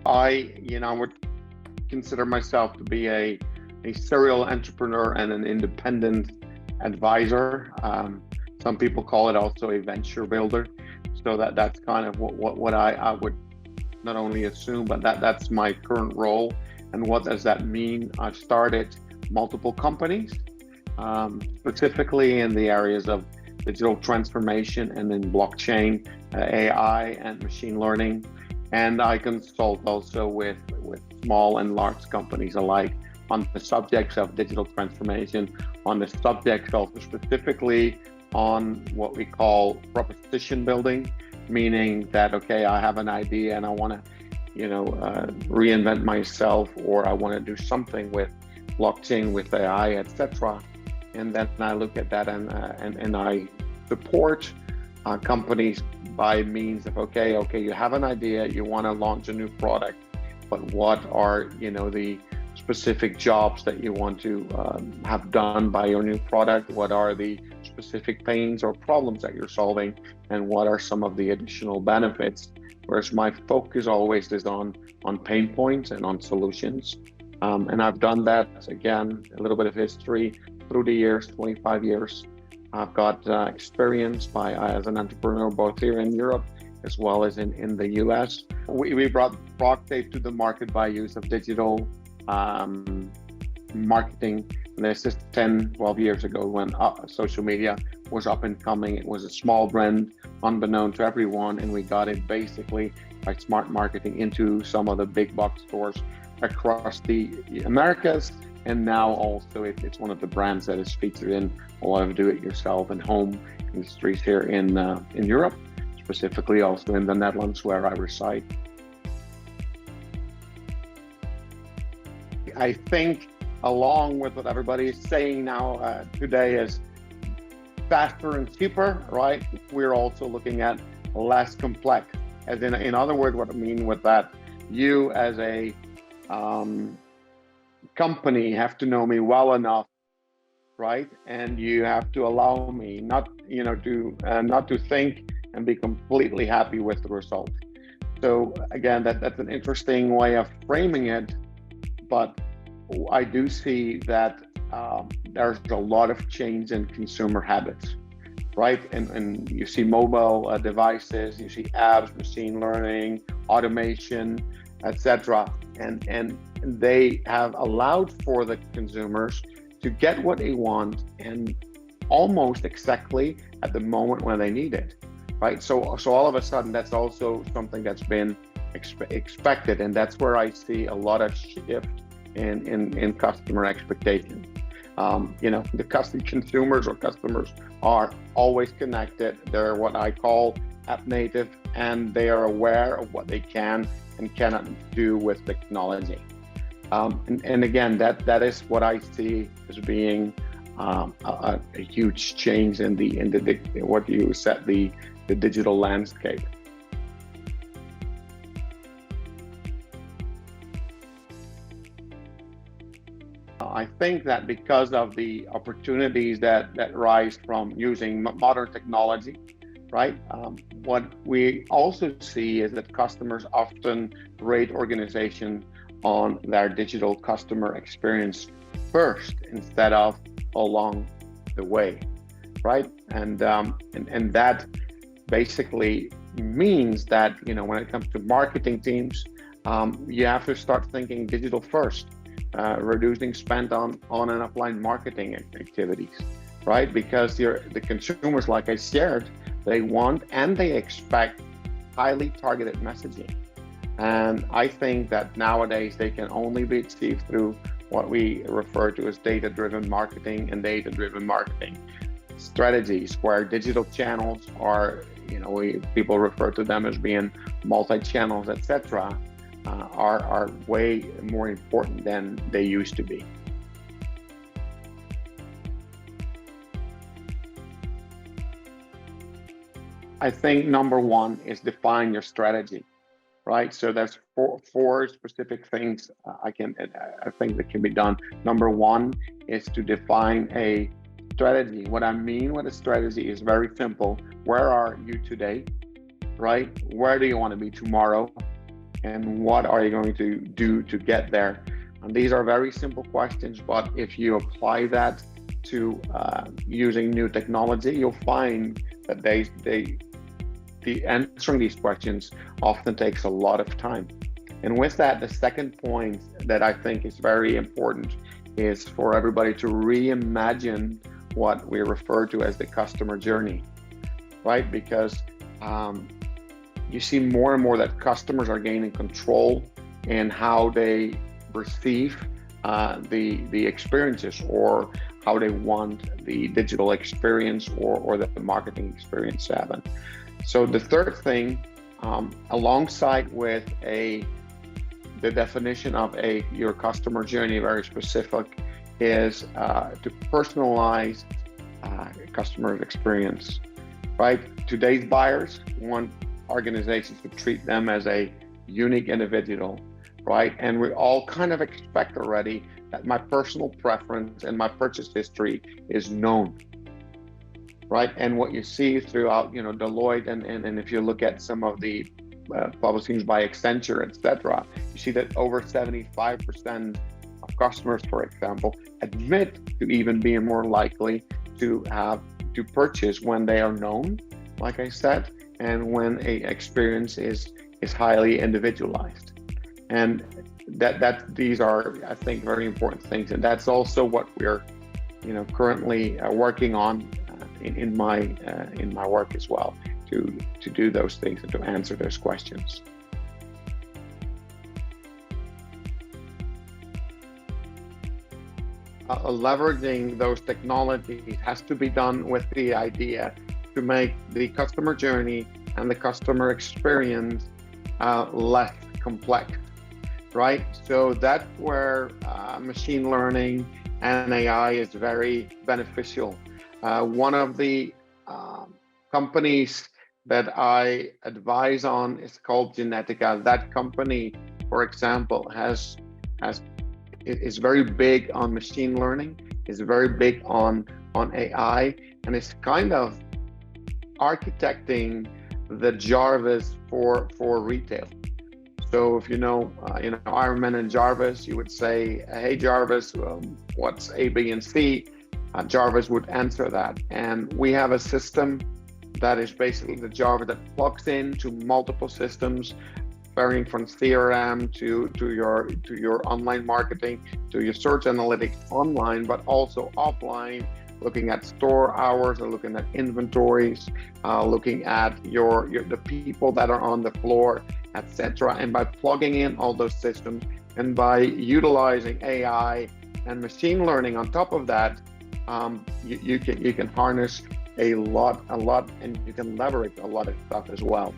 I would consider myself to be a serial entrepreneur and an independent advisor. Some people call it also a venture builder. So that's kind of what I would not only assume, but that's my current role. And what does that mean? I've started multiple companies, specifically in the areas of digital transformation and in blockchain, AI, and machine learning. And I consult also with small and large companies alike on the subjects of digital transformation, on the subjects also specifically on what we call proposition building, meaning that, okay, I have an idea and I want to, reinvent myself, or I want to do something with blockchain, with AI, etc. And then I look at that and I support companies by means of, okay, you have an idea, you want to launch a new product, but what are the specific jobs that you want to have done by your new product? What are the specific pains or problems that you're solving, and what are some of the additional benefits? Whereas my focus always is on pain points and on solutions. And I've done that, again, a little bit of history through the years, 25 years. I've got experience as an entrepreneur, both here in Europe as well as in the US. We brought Proctape to the market by use of digital marketing. And this is 10, 12 years ago when social media was up and coming. It was a small brand, unbeknown to everyone, and we got it basically by smart marketing into some of the big box stores across the Americas. And now also it's one of the brands that is featured in a lot of do-it-yourself and home industries here in Europe, specifically also in the Netherlands where I reside. I think along with what everybody is saying now today is faster and cheaper, right? We're also looking at less complex. As in other words, what I mean with that, you as a company have to know me well enough, right? And you have to allow me not to think and be completely happy with the result. So again, that's an interesting way of framing it, but I do see that there's a lot of change in consumer habits, right? And you see mobile devices, you see apps, machine learning, automation, etc. And they have allowed for the consumers to get what they want and almost exactly at the moment when they need it, right? So all of a sudden, that's also something that's been expected, and that's where I see a lot of shift in customer expectations. The consumers or customers are always connected. They're what I call app native, and they are aware of what they can and cannot do with technology. And again, that is what I see as being a huge change in the what you said, the digital landscape. I think that because of the opportunities that rise from using modern technology, right? What we also see is that customers often rate organizations on their digital customer experience first instead of along the way, right? And that basically means that when it comes to marketing teams, you have to start thinking digital first. Reducing spend on and offline marketing activities, right? Because the consumers, like I shared, they want and they expect highly targeted messaging. And I think that nowadays they can only be achieved through what we refer to as data-driven marketing and data-driven marketing strategies, where digital channels are, people refer to them as being multi-channels, etc. Are way more important than they used to be. I think number one is define your strategy, right? So there's four specific things I think that can be done. Number one is to define a strategy. What I mean with a strategy is very simple. Where are you today, right? Where do you want to be tomorrow? and what are you going to do to get there? And these are very simple questions, but if you apply that to using new technology, you'll find that the answering these questions often takes a lot of time. And with that, the second point that I think is very important is for everybody to reimagine what we refer to as the customer journey, right? Because you see more and more that customers are gaining control in how they receive the experiences, or how they want the digital experience or the marketing experience to happen. So the third thing, alongside with the definition of your customer journey, very specific, is to personalize customer experience, right? Today's buyers want organizations to treat them as a unique individual, right? And we all kind of expect already that my personal preference and my purchase history is known, right? And what you see throughout, Deloitte, and if you look at some of the publishings by Accenture, etc., you see that over 75% of customers, for example, admit to even being more likely to purchase when they are known, like I said, and when a experience is highly individualized. And these are, I think, very important things, and that's also what we're currently working on in my work as well, to do those things and to answer those questions. Leveraging those technologies has to be done with the idea to make the customer journey and the customer experience less complex, right? So that's where machine learning and AI is very beneficial. One of the companies that I advise on is called Genetica. That company, for example, is very big on machine learning, is very big on AI, and is kind of architecting the Jarvis for retail. So if you know Iron Man and Jarvis, you would say, "Hey Jarvis, what's A, B, and C?" Jarvis would answer that, and we have a system that is basically the Jarvis that plugs into multiple systems, varying from CRM to your online marketing, to your search analytics online, but also offline, looking at store hours, or looking at inventories, looking at the people that are on the floor, etc. And by plugging in all those systems, and by utilizing AI and machine learning on top of that, you can harness a lot, and you can leverage a lot of stuff as well.